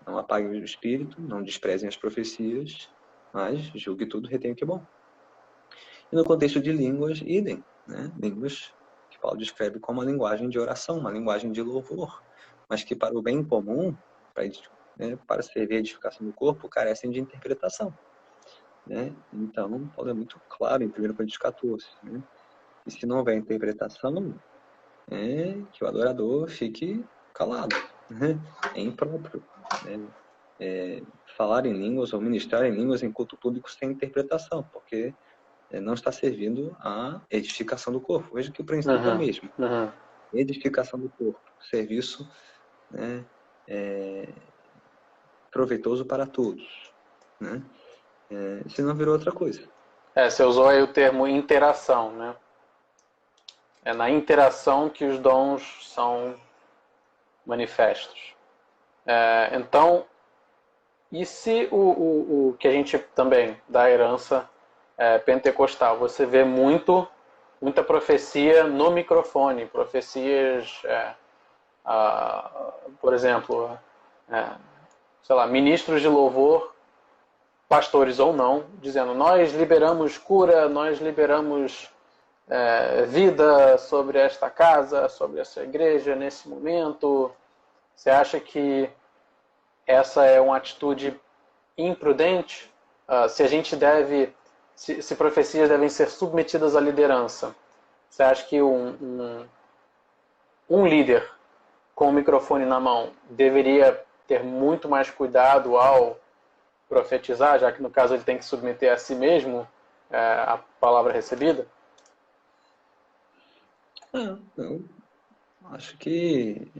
B: Não apaguem o espírito, não desprezem as profecias, mas julgue tudo, retenha o que é bom. E no contexto de línguas, idem, né? Línguas que Paulo descreve como uma linguagem de oração, uma linguagem de louvor, mas que para o bem comum, para servir a edificação do corpo, carecem de interpretação, né? Então, Paulo é muito claro em 1 Coríntios 14, né? E se não houver interpretação, que o adorador fique calado, né? É impróprio, né? Falar em línguas ou ministrar em línguas em culto público sem interpretação, porque não está servindo à edificação do corpo. Veja que o princípio é o mesmo. Edificação do corpo, serviço, né, proveitoso para todos, né? Senão virou outra coisa.
A: Você usou aí o termo interação, né? É na interação que os dons são manifestos. Então, e se o que a gente também, da herança pentecostal, você vê muita profecia no microfone, profecias, por exemplo, sei lá, ministros de louvor, pastores ou não, dizendo: nós liberamos cura, nós liberamos vida sobre esta casa, sobre essa igreja nesse momento. Você acha que essa é uma atitude imprudente? Se a gente deve, se profecias devem ser submetidas à liderança, você acha que um líder com o microfone na mão deveria ter muito mais cuidado ao profetizar, já que no caso ele tem que submeter a si mesmo a palavra recebida?
B: Eu acho que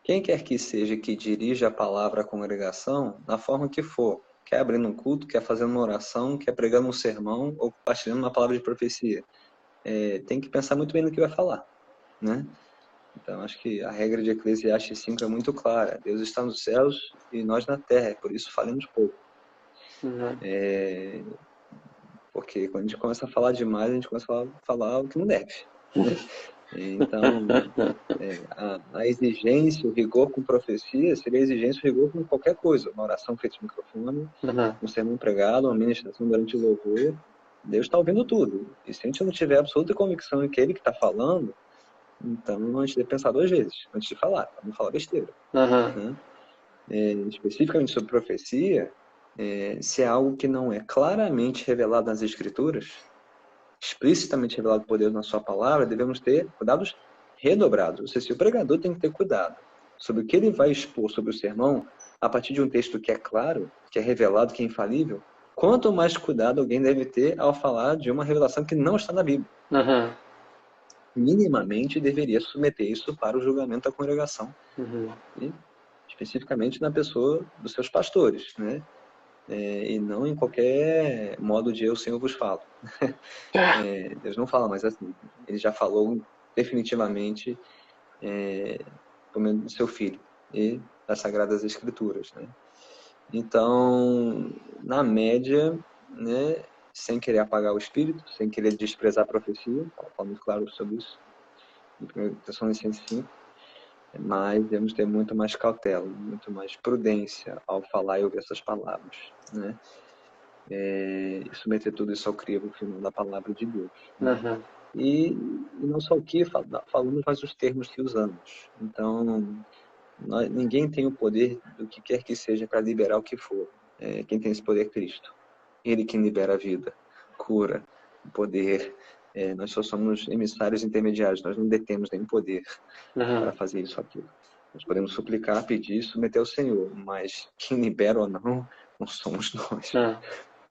B: quem quer que seja que dirija a palavra à congregação, da forma que for, quer abrindo um culto, quer fazendo uma oração, quer pregando um sermão ou compartilhando uma palavra de profecia, tem que pensar muito bem no que vai falar, né? Então, acho que a regra de Eclesiastes 5 é muito clara. Deus está nos céus e nós na terra, por isso falemos pouco. Porque quando a gente começa a falar demais, a gente começa a falar o que não deve. Então, a exigência, o rigor com profecia seria a exigência, o rigor com qualquer coisa. Uma oração feita no microfone, um sermão pregado, uma ministração durante o louvor. Deus está ouvindo tudo. E se a gente não tiver absoluta convicção em que Ele que está falando, então a gente deve pensar 2 vezes antes de falar, para não falar besteira. Né? Especificamente sobre profecia, se é algo que não é claramente revelado nas Escrituras, explicitamente revelado por Deus na sua palavra, devemos ter cuidados redobrados. Ou seja, se o pregador tem que ter cuidado sobre o que ele vai expor sobre o sermão, a partir de um texto que é claro, que é revelado, que é infalível, quanto mais cuidado alguém deve ter ao falar de uma revelação que não está na Bíblia. Minimamente deveria submeter isso para o julgamento da congregação. E, especificamente na pessoa dos seus pastores, né? E não em qualquer modo de eu, Senhor, vos falo. Deus não fala mais assim. Ele já falou definitivamente por meio do seu Filho e das Sagradas Escrituras, né? Então, na média, né, sem querer apagar o Espírito, sem querer desprezar a profecia, fala muito claro sobre isso, em 1 Tessalonicenses 5, mas devemos ter muito mais cautela, muito mais prudência ao falar e ouvir essas palavras, né? E submeter tudo isso ao crivo final da palavra de Deus. Né? E não só o que falamos, mas os termos que usamos. Então, ninguém tem o poder do que quer que seja para liberar o que for. Quem tem esse poder é Cristo. Ele quem libera a vida, cura, poder. Nós só somos emissários intermediários, nós não detemos nenhum poder para fazer isso ou aquilo. Nós podemos suplicar, pedir, submeter ao Senhor, mas quem libera ou não somos nós.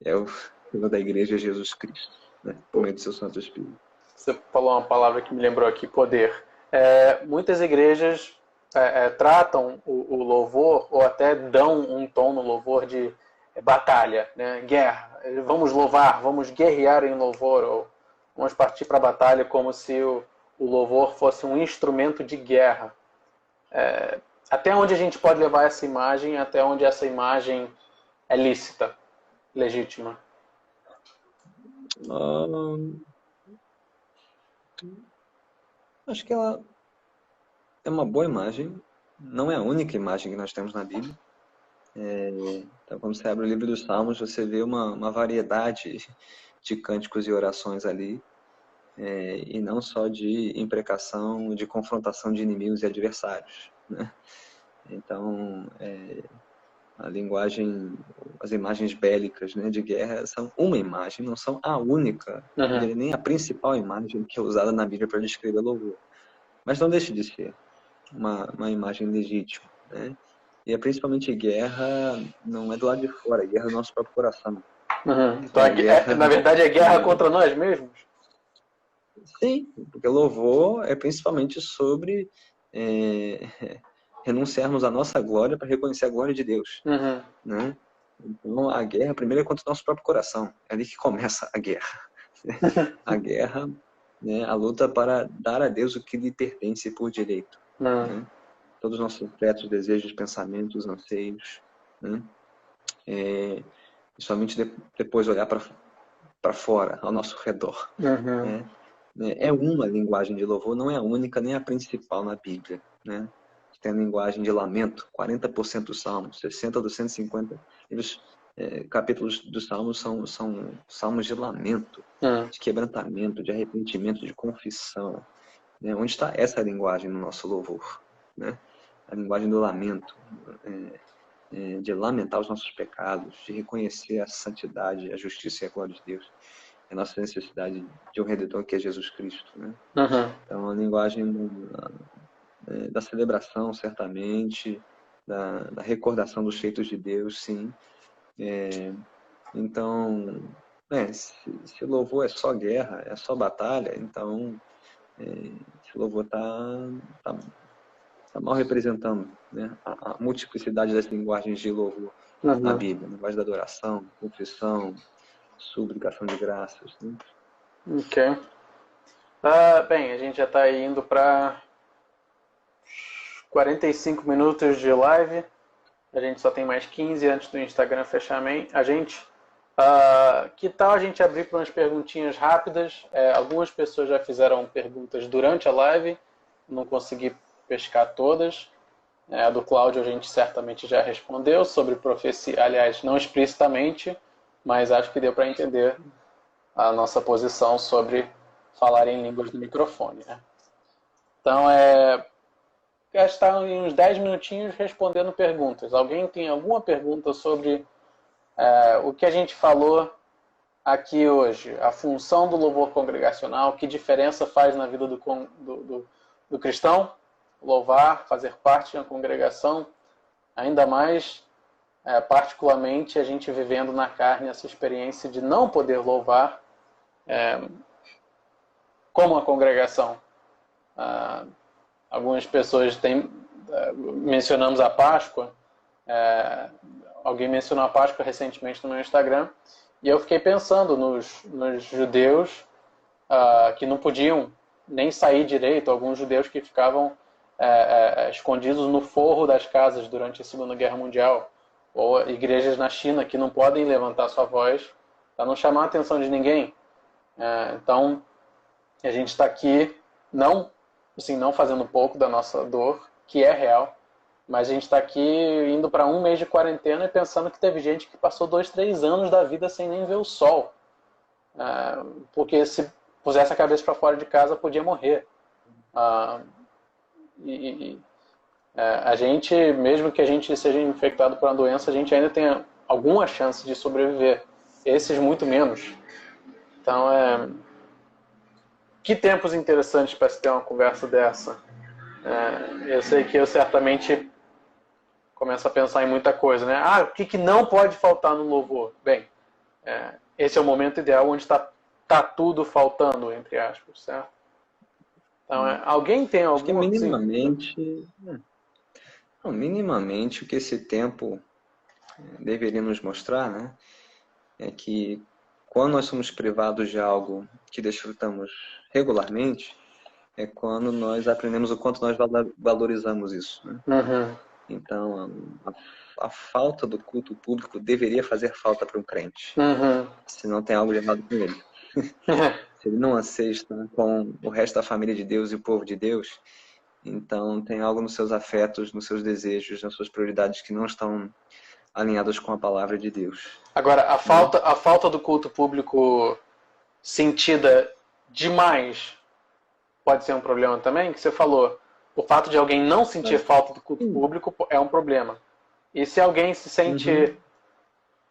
B: É o Senhor da igreja, Jesus Cristo, né? Por meio do seu Santo Espírito.
A: Você falou uma palavra que me lembrou aqui, poder. Muitas igrejas tratam o louvor, ou até dão um tom no louvor de batalha, né? Guerra. Vamos louvar, vamos guerrear em louvor, ou vamos partir para a batalha como se o louvor fosse um instrumento de guerra. Até onde a gente pode levar essa imagem, até onde essa imagem é lícita, legítima?
B: Acho que ela é uma boa imagem, não é a única imagem que nós temos na Bíblia. Então, quando você abre o livro dos Salmos, você vê uma variedade de cânticos e orações ali, e não só de imprecação, de confrontação de inimigos e adversários, né? Então, a linguagem, as imagens bélicas, né, de guerra são uma imagem, não são a única, nem a principal imagem que é usada na Bíblia para descrever louvor. Mas não deixe de ser. uma imagem legítima, né? E é principalmente guerra, não é do lado de fora, é guerra do nosso próprio coração.
A: Então, na verdade, é guerra contra nós mesmos?
B: Sim, porque louvor é principalmente sobre renunciarmos à nossa glória para reconhecer a glória de Deus, né? Então, a guerra primeiro é contra o nosso próprio coração. É ali que começa a guerra. A guerra, né, a luta para dar a Deus o que lhe pertence por direito. Né? Todos os nossos afetos, desejos, pensamentos, anseios. Né? E somente depois olhar para fora, ao nosso redor. Né? É uma linguagem de louvor, não é a única nem a principal na Bíblia. Né? Tem a linguagem de lamento, 40% dos salmos, 60 dos 150 capítulos dos salmos são salmos de lamento, de quebrantamento, de arrependimento, de confissão. Né? Onde está essa linguagem no nosso louvor? Né? A linguagem do lamento, de lamentar os nossos pecados, de reconhecer a santidade, a justiça e a glória de Deus. A nossa necessidade de um Redentor que é Jesus Cristo. Né? Então, a linguagem da celebração, certamente, da recordação dos feitos de Deus, sim. Então, se louvor é só guerra, é só batalha, então esse louvor está mal representando, né, a multiplicidade das linguagens de louvor na Bíblia. Linguagem da adoração, confissão, suplicação de graças. Né?
A: Ok. Bem, a gente já está indo para 45 minutos de live. A gente só tem mais 15 antes do Instagram fechar a gente. Que tal a gente abrir para umas perguntinhas rápidas? Algumas pessoas já fizeram perguntas durante a live, não consegui pescar todas. A do Cláudio a gente certamente já respondeu sobre profecia, aliás, não explicitamente, mas acho que deu para entender a nossa posição sobre falar em línguas do microfone. Né? Então, gastar uns 10 minutinhos respondendo perguntas. Alguém tem alguma pergunta sobre o que a gente falou aqui hoje? A função do louvor congregacional, que diferença faz na vida do cristão? Louvar, fazer parte de uma congregação, ainda mais, particularmente, a gente vivendo na carne essa experiência de não poder louvar como a congregação. Algumas pessoas mencionamos a Páscoa, alguém mencionou a Páscoa recentemente no meu Instagram, e eu fiquei pensando nos judeus que não podiam nem sair direito, alguns judeus que ficavam escondidos no forro das casas durante a Segunda Guerra Mundial, ou igrejas na China que não podem levantar sua voz para não chamar a atenção de ninguém. Então, a gente está aqui não fazendo pouco da nossa dor, que é real, mas a gente está aqui indo para 1 mês de quarentena e pensando que teve gente que passou 2, 3 anos da vida sem nem ver o sol. Porque se pusesse a cabeça para fora de casa, podia morrer. A gente, mesmo que a gente seja infectado por uma doença, a gente ainda tem alguma chance de sobreviver. Esses, muito menos. Então, que tempos interessantes para se ter uma conversa dessa. Eu sei que eu certamente começo a pensar em muita coisa, né? O que não pode faltar no louvor? Bem, esse é o momento ideal onde está tudo faltando, entre aspas, certo? Então, alguém tem alguma...
B: Acho que minimamente o que esse tempo deveria nos mostrar, né? É que quando nós somos privados de algo que desfrutamos regularmente, é quando nós aprendemos o quanto nós valorizamos isso. Né? Então, a falta do culto público deveria fazer falta para um crente. Se não tem algo de errado com ele. Se ele não aceita com o resto da família de Deus e o povo de Deus, então tem algo nos seus afetos, nos seus desejos, nas suas prioridades que não estão alinhadas com a palavra de Deus.
A: Agora, a falta do culto público sentida demais pode ser um problema também? Que você falou, o fato de alguém não sentir falta do culto público é um problema. E se alguém se sente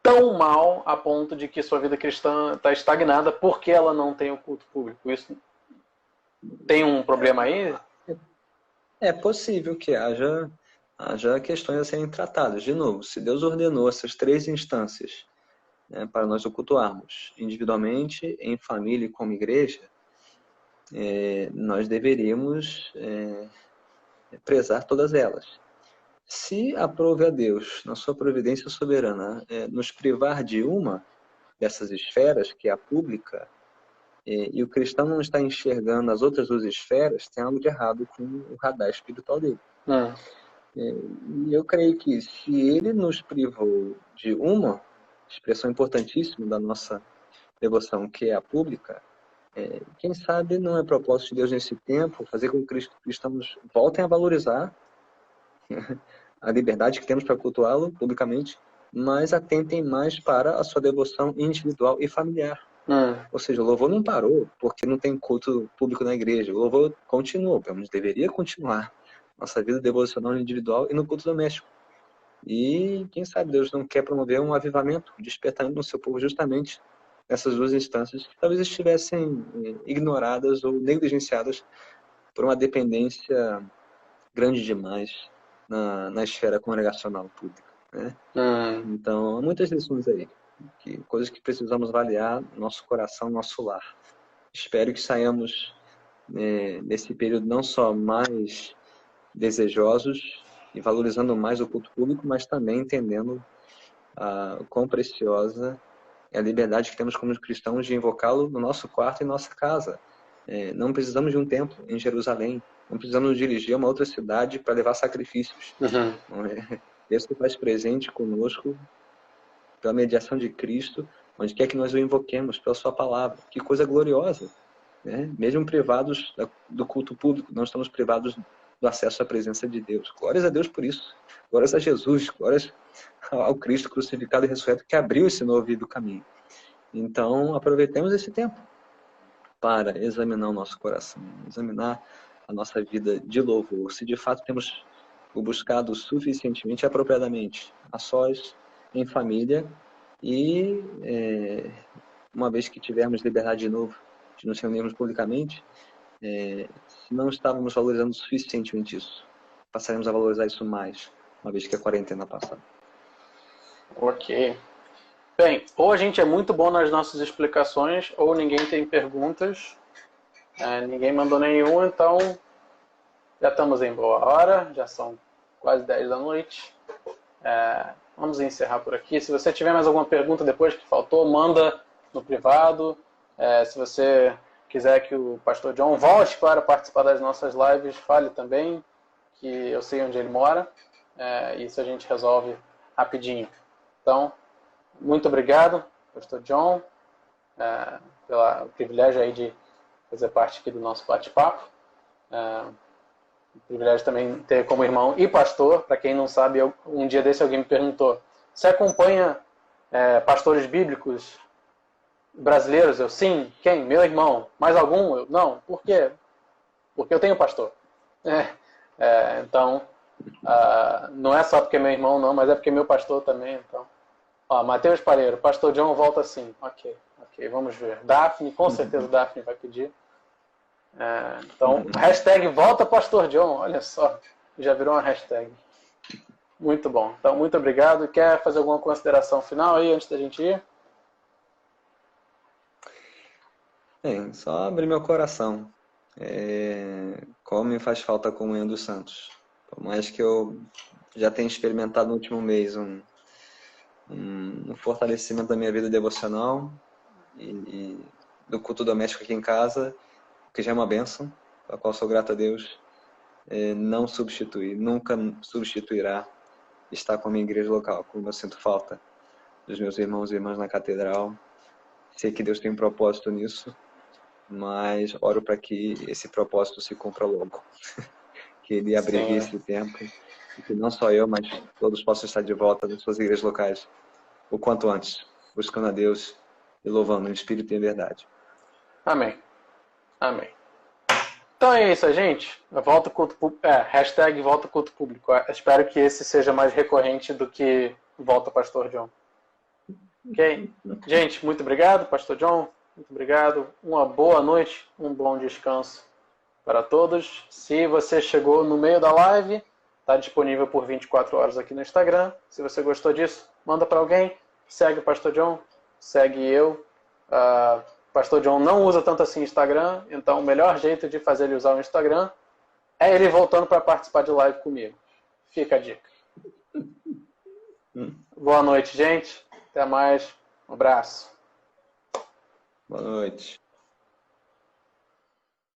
A: tão mal a ponto de que sua vida cristã está estagnada porque ela não tem o culto público, isso tem um problema aí?
B: É possível que haja questões a serem tratadas. De novo, se Deus ordenou essas três instâncias, né, para nós o cultuarmos individualmente, em família e como igreja, nós deveríamos prezar todas elas. Se aprove a Deus, na sua providência soberana, nos privar de uma dessas esferas, que é a pública, e o cristão não está enxergando as outras duas esferas, tem algo de errado com o radar espiritual dele. E eu creio que se ele nos privou de uma expressão importantíssima da nossa devoção, que é a pública, quem sabe não é propósito de Deus nesse tempo fazer com que os cristãos voltem a valorizar a liberdade que temos para cultuá-lo publicamente, mas atentem mais para a sua devoção individual e familiar. Ou seja, o louvor não parou porque não tem culto público na igreja. O louvor continuou, pelo menos deveria continuar. Nossa vida devocional individual e no culto doméstico. E quem sabe Deus não quer promover um avivamento, despertando no seu povo justamente essas duas instâncias que talvez estivessem ignoradas ou negligenciadas por uma dependência grande demais na esfera congregacional pública, né? Então, há muitas lições aí, coisas que precisamos avaliar no nosso coração, no nosso lar. Espero que saiamos nesse período não só mais desejosos e valorizando mais o culto público, mas também entendendo o quão preciosa é a liberdade que temos como cristãos de invocá-lo no nosso quarto e nossa casa. Não precisamos de um templo em Jerusalém, não precisamos nos dirigir a uma outra cidade para levar sacrifícios. Deus se faz presente conosco pela mediação de Cristo, onde quer que nós o invoquemos, pela sua palavra. Que coisa gloriosa, né? Mesmo privados do culto público, não estamos privados do acesso à presença de Deus. Glórias a Deus por isso. Glórias a Jesus, glórias ao Cristo crucificado e ressurreto que abriu esse novo e do caminho. Então, aproveitemos esse tempo para examinar o nosso coração, examinar a nossa vida de louvor, se de fato temos o buscado suficientemente e apropriadamente, a sós, em família, e uma vez que tivermos liberdade de novo de nos reunirmos publicamente, se não estávamos valorizando suficientemente isso, passaremos a valorizar isso mais, uma vez que a quarentena passar.
A: Ok. Bem, ou a gente é muito bom nas nossas explicações, ou ninguém tem perguntas. Ninguém mandou nenhum, então já estamos em boa hora, já são quase 10 da noite. Vamos encerrar por aqui. Se você tiver mais alguma pergunta depois que faltou, manda no privado. Se você quiser que o pastor John volte para participar das nossas lives, fale também, que eu sei onde ele mora. Isso a gente resolve rapidinho. Então, muito obrigado, pastor John, pelo privilégio aí de fazer parte aqui do nosso bate-papo. Um privilégio também ter como irmão e pastor. Para quem não sabe, um dia desse alguém me perguntou: você acompanha pastores bíblicos brasileiros? Eu, sim. Quem? Meu irmão. Mais algum? Eu, não. Por quê? Porque eu tenho pastor. Então, não é só porque é meu irmão, não, mas é porque é meu pastor também. Então, Matheus Pareiro, pastor John volta sim. Ok, vamos ver. Daphne, com certeza Daphne vai pedir. Então, hashtag volta pastor John, olha só, já virou uma hashtag. Muito bom, então muito obrigado. Quer fazer alguma consideração final aí antes da gente ir?
B: Bem, só abrir meu coração. Como me faz falta a comunhão dos santos. Por mais que eu já tenha experimentado no último mês um fortalecimento da minha vida devocional e do culto doméstico aqui em casa, que já é uma bênção, a qual sou grato a Deus, não substitui, nunca substituirá estar com a minha igreja local, como eu sinto falta dos meus irmãos e irmãs na catedral. Sei que Deus tem um propósito nisso, mas oro para que esse propósito se cumpra logo. Que Ele abregue esse tempo, e que não só eu, mas todos possam estar de volta nas suas igrejas locais, o quanto antes, buscando a Deus e louvando em espírito e em verdade.
A: Amém. Amém. Então é isso, gente. Volta culto público. Hashtag volta culto público. Espero que esse seja mais recorrente do que volta pastor John. Ok? Gente, muito obrigado, pastor John. Muito obrigado. Uma boa noite, um bom descanso. para todos. Se você chegou no meio da live, está disponível por 24 horas aqui no Instagram. Se você gostou disso, manda para alguém. Segue o Pastor John, segue eu. Pastor John não usa tanto assim Instagram, então o melhor jeito de fazer ele usar o Instagram é ele voltando para participar de live comigo. Fica a dica. Boa noite, gente. Até mais. Um abraço.
B: Boa noite.